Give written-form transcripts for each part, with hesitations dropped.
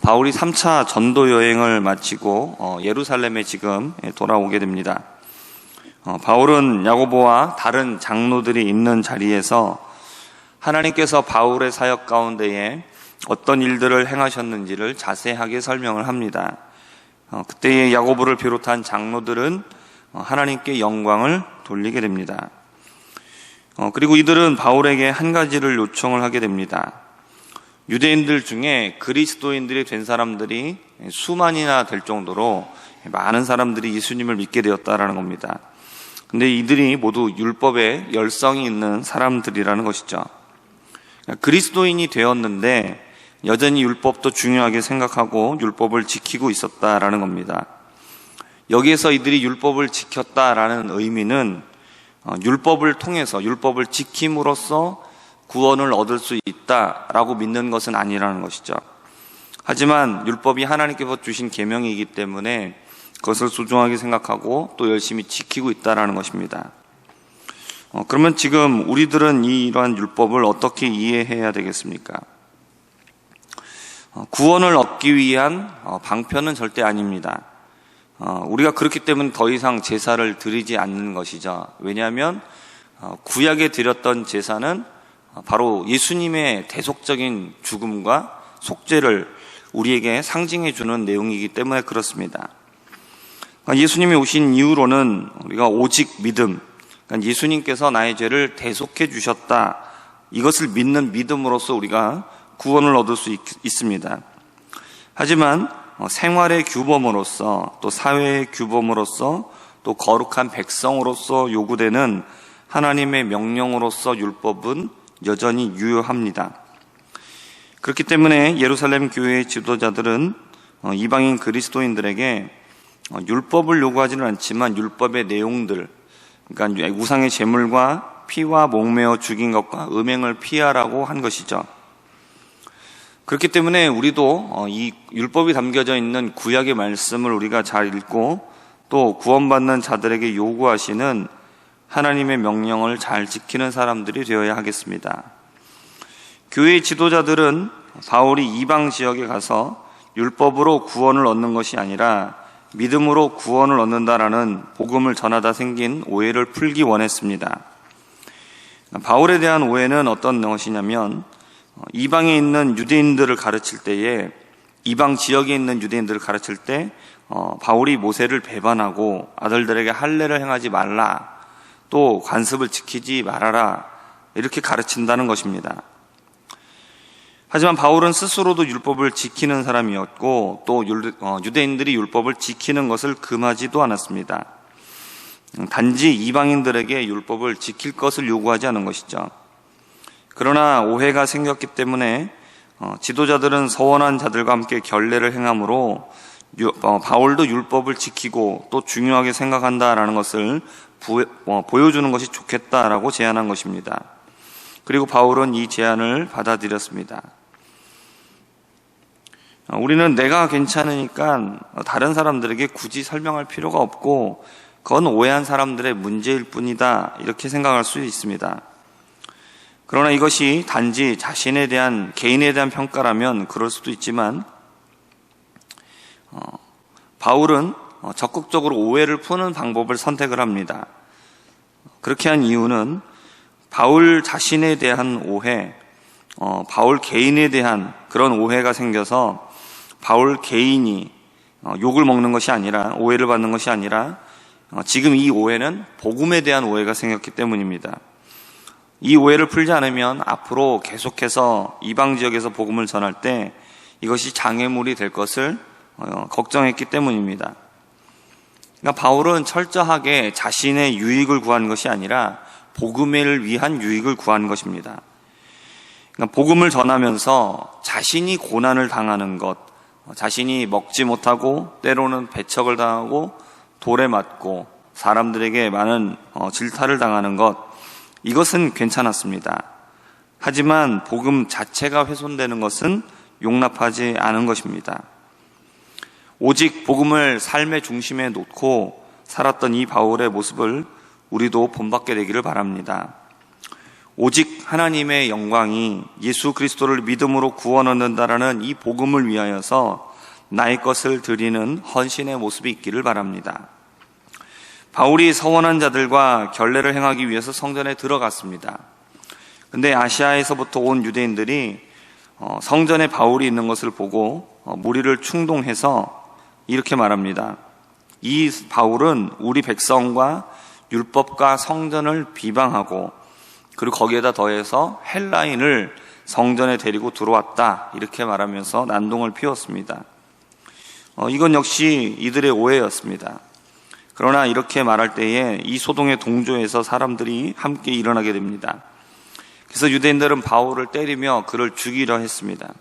바울이 3차 전도 여행을 마치고 예루살렘에 지금 돌아오게 됩니다. 바울은 야고보와 다른 장로들이 있는 자리에서 하나님께서 바울의 사역 가운데에 어떤 일들을 행하셨는지를 자세하게 설명을 합니다. 그때의 야고보를 비롯한 장로들은 하나님께 영광을 돌리게 됩니다. 그리고 이들은 바울에게 한 가지를 요청을 하게 됩니다. 유대인들 중에 그리스도인들이 된 사람들이 수만이나 될 정도로 많은 사람들이 예수님을 믿게 되었다라는 겁니다. 근데 이들이 모두 율법에 열성이 있는 사람들이라는 것이죠. 그리스도인이 되었는데 여전히 율법도 중요하게 생각하고 율법을 지키고 있었다라는 겁니다. 여기에서 이들이 율법을 지켰다라는 의미는 율법을 통해서 율법을 지킴으로써 구원을 얻을 수 있다라고 믿는 것은 아니라는 것이죠. 하지만 율법이 하나님께서 주신 계명이기 때문에 그것을 소중하게 생각하고 또 열심히 지키고 있다라는 것입니다. 그러면 지금 우리들은 이러한 율법을 어떻게 이해해야 되겠습니까? 구원을 얻기 위한 방편은 절대 아닙니다. 우리가 그렇기 때문에 더 이상 제사를 드리지 않는 것이죠. 왜냐하면 구약에 드렸던 제사는 바로 예수님의 대속적인 죽음과 속죄를 우리에게 상징해 주는 내용이기 때문에 그렇습니다. 예수님이 오신 이후로는 우리가 오직 믿음, 그러니까 예수님께서 나의 죄를 대속해 주셨다, 이것을 믿는 믿음으로써 우리가 구원을 얻을 수 있습니다. 하지만 생활의 규범으로서 또 사회의 규범으로서 또 거룩한 백성으로서 요구되는 하나님의 명령으로서 율법은 여전히 유효합니다. 그렇기 때문에 예루살렘 교회의 지도자들은 이방인 그리스도인들에게 율법을 요구하지는 않지만 율법의 내용들, 그러니까 우상의 제물과 피와 목매어 죽인 것과 음행을 피하라고 한 것이죠. 그렇기 때문에 우리도 이 율법이 담겨져 있는 구약의 말씀을 우리가 잘 읽고 또 구원받는 자들에게 요구하시는 하나님의 명령을 잘 지키는 사람들이 되어야 하겠습니다. 교회의 지도자들은 바울이 이방 지역에 가서 율법으로 구원을 얻는 것이 아니라 믿음으로 구원을 얻는다라는 복음을 전하다 생긴 오해를 풀기 원했습니다. 바울에 대한 오해는 어떤 것이냐면 이방에 있는 유대인들을 가르칠 때에 이방 지역에 있는 유대인들을 가르칠 때 바울이 모세를 배반하고 아들들에게 할례를 행하지 말라, 또 관습을 지키지 말아라, 이렇게 가르친다는 것입니다. 하지만 바울은 스스로도 율법을 지키는 사람이었고 또 유대인들이 율법을 지키는 것을 금하지도 않았습니다. 단지 이방인들에게 율법을 지킬 것을 요구하지 않은 것이죠. 그러나 오해가 생겼기 때문에 지도자들은 서원한 자들과 함께 결례를 행함으로 바울도 율법을 지키고 또 중요하게 생각한다라는 것을 보여주는 것이 좋겠다라고 제안한 것입니다. 그리고 바울은 이 제안을 받아들였습니다. 우리는 내가 괜찮으니까 다른 사람들에게 굳이 설명할 필요가 없고 그건 오해한 사람들의 문제일 뿐이다, 이렇게 생각할 수 있습니다. 그러나 이것이 단지 자신에 대한, 개인에 대한 평가라면 그럴 수도 있지만 바울은 적극적으로 오해를 푸는 방법을 선택을 합니다. 그렇게 한 이유는 바울 자신에 대한 오해, 바울 개인에 대한 그런 오해가 생겨서 바울 개인이 욕을 먹는 것이 아니라, 오해를 받는 것이 아니라 지금 이 오해는 복음에 대한 오해가 생겼기 때문입니다. 이 오해를 풀지 않으면 앞으로 계속해서 이방 지역에서 복음을 전할 때 이것이 장애물이 될 것을 걱정했기 때문입니다. 그러니까 바울은 철저하게 자신의 유익을 구한 것이 아니라 복음을 위한 유익을 구한 것입니다. 그러니까 복음을 전하면서 자신이 고난을 당하는 것, 자신이 먹지 못하고 때로는 배척을 당하고 돌에 맞고 사람들에게 많은 질타를 당하는 것, 이것은 괜찮았습니다. 하지만 복음 자체가 훼손되는 것은 용납하지 않은 것입니다. 오직 복음을 삶의 중심에 놓고 살았던 이 바울의 모습을 우리도 본받게 되기를 바랍니다. 오직 하나님의 영광이 예수 그리스도를 믿음으로 구원 얻는다라는 이 복음을 위하여서 나의 것을 드리는 헌신의 모습이 있기를 바랍니다. 바울이 서원한 자들과 결례를 행하기 위해서 성전에 들어갔습니다. 근데 아시아에서부터 온 유대인들이 성전에 바울이 있는 것을 보고 무리를 충동해서 이렇게 말합니다. 이 바울은 우리 백성과 율법과 성전을 비방하고 그리고 거기에다 더해서 헬라인을 성전에 데리고 들어왔다, 이렇게 말하면서 난동을 피웠습니다. 이건 역시 이들의 오해였습니다. 그러나 이렇게 말할 때에 이 소동에 동조해서 사람들이 함께 일어나게 됩니다. 그래서 유대인들은 바울을 때리며 그를 죽이려 했습니다.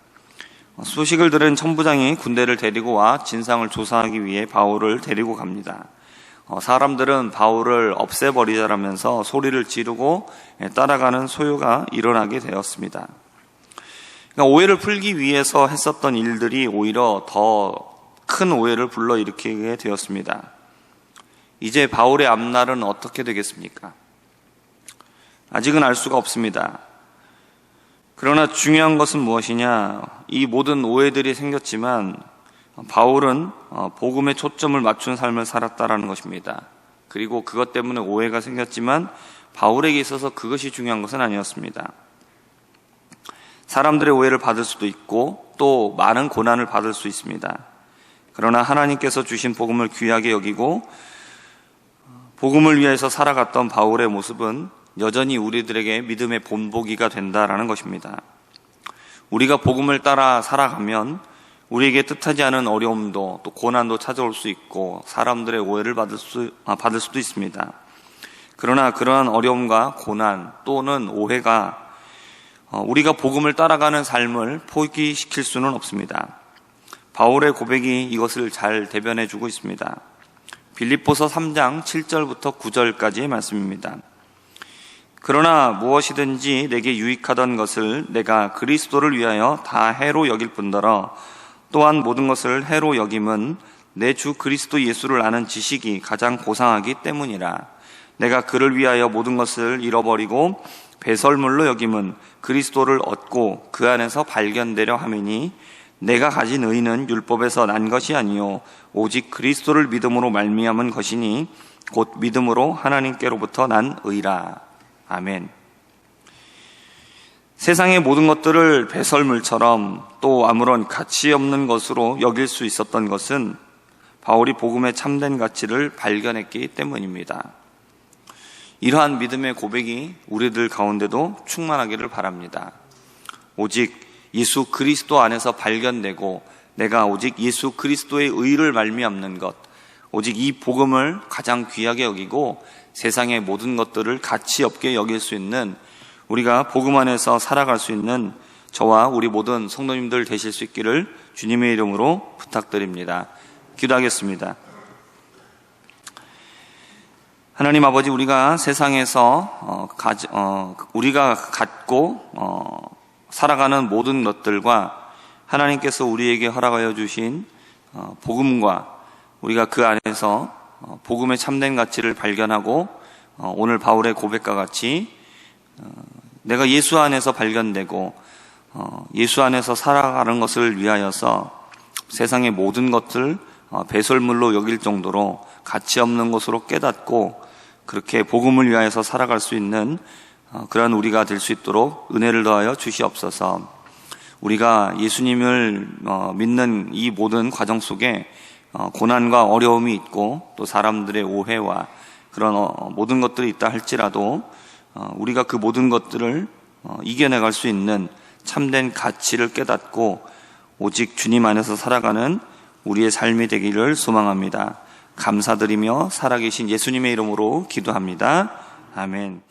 소식을 들은 천부장이 군대를 데리고 와 진상을 조사하기 위해 바울을 데리고 갑니다. 사람들은 바울을 없애버리자라면서 소리를 지르고 따라가는 소요가 일어나게 되었습니다. 그러니까 오해를 풀기 위해서 했었던 일들이 오히려 더 큰 오해를 불러일으키게 되었습니다. 이제 바울의 앞날은 어떻게 되겠습니까? 아직은 알 수가 없습니다. 그러나 중요한 것은 무엇이냐? 이 모든 오해들이 생겼지만 바울은 복음에 초점을 맞춘 삶을 살았다라는 것입니다. 그리고 그것 때문에 오해가 생겼지만 바울에게 있어서 그것이 중요한 것은 아니었습니다. 사람들의 오해를 받을 수도 있고 또 많은 고난을 받을 수 있습니다. 그러나 하나님께서 주신 복음을 귀하게 여기고 복음을 위해서 살아갔던 바울의 모습은 여전히 우리들에게 믿음의 본보기가 된다라는 것입니다. 우리가 복음을 따라 살아가면 우리에게 뜻하지 않은 어려움도 또 고난도 찾아올 수 있고 사람들의 오해를 받을 수도 있습니다. 그러나 그러한 어려움과 고난 또는 오해가 우리가 복음을 따라가는 삶을 포기시킬 수는 없습니다. 바울의 고백이 이것을 잘 대변해주고 있습니다. 빌립보서 3장 7절부터 9절까지의 말씀입니다. 그러나 무엇이든지 내게 유익하던 것을 내가 그리스도를 위하여 다 해로 여길 뿐더러 또한 모든 것을 해로 여김은 내 주 그리스도 예수를 아는 지식이 가장 고상하기 때문이라. 내가 그를 위하여 모든 것을 잃어버리고 배설물로 여김은 그리스도를 얻고 그 안에서 발견되려 함이니 내가 가진 의는 율법에서 난 것이 아니요 오직 그리스도를 믿음으로 말미암은 것이니 곧 믿음으로 하나님께로부터 난 의라. 아멘. 세상의 모든 것들을 배설물처럼 또 아무런 가치 없는 것으로 여길 수 있었던 것은 바울이 복음의 참된 가치를 발견했기 때문입니다. 이러한 믿음의 고백이 우리들 가운데도 충만하기를 바랍니다. 오직 예수 그리스도 안에서 발견되고 내가 오직 예수 그리스도의 의를 말미암는 것, 오직 이 복음을 가장 귀하게 여기고 세상의 모든 것들을 가치 없게 여길 수 있는 우리가 복음 안에서 살아갈 수 있는 저와 우리 모든 성도님들 되실 수 있기를 주님의 이름으로 부탁드립니다. 기도하겠습니다. 하나님 아버지, 우리가 세상에서 우리가 갖고 살아가는 모든 것들과 하나님께서 우리에게 허락하여 주신 복음과 우리가 그 안에서 복음의 참된 가치를 발견하고 오늘 바울의 고백과 같이 내가 예수 안에서 발견되고 예수 안에서 살아가는 것을 위하여서 세상의 모든 것을 배설물로 여길 정도로 가치 없는 것으로 깨닫고 그렇게 복음을 위하여서 살아갈 수 있는 그러한 우리가 될 수 있도록 은혜를 더하여 주시옵소서. 우리가 예수님을 믿는 이 모든 과정 속에 고난과 어려움이 있고 또 사람들의 오해와 그런 모든 것들이 있다 할지라도 우리가 그 모든 것들을 이겨내갈 수 있는 참된 가치를 깨닫고 오직 주님 안에서 살아가는 우리의 삶이 되기를 소망합니다. 감사드리며 살아계신 예수님의 이름으로 기도합니다. 아멘.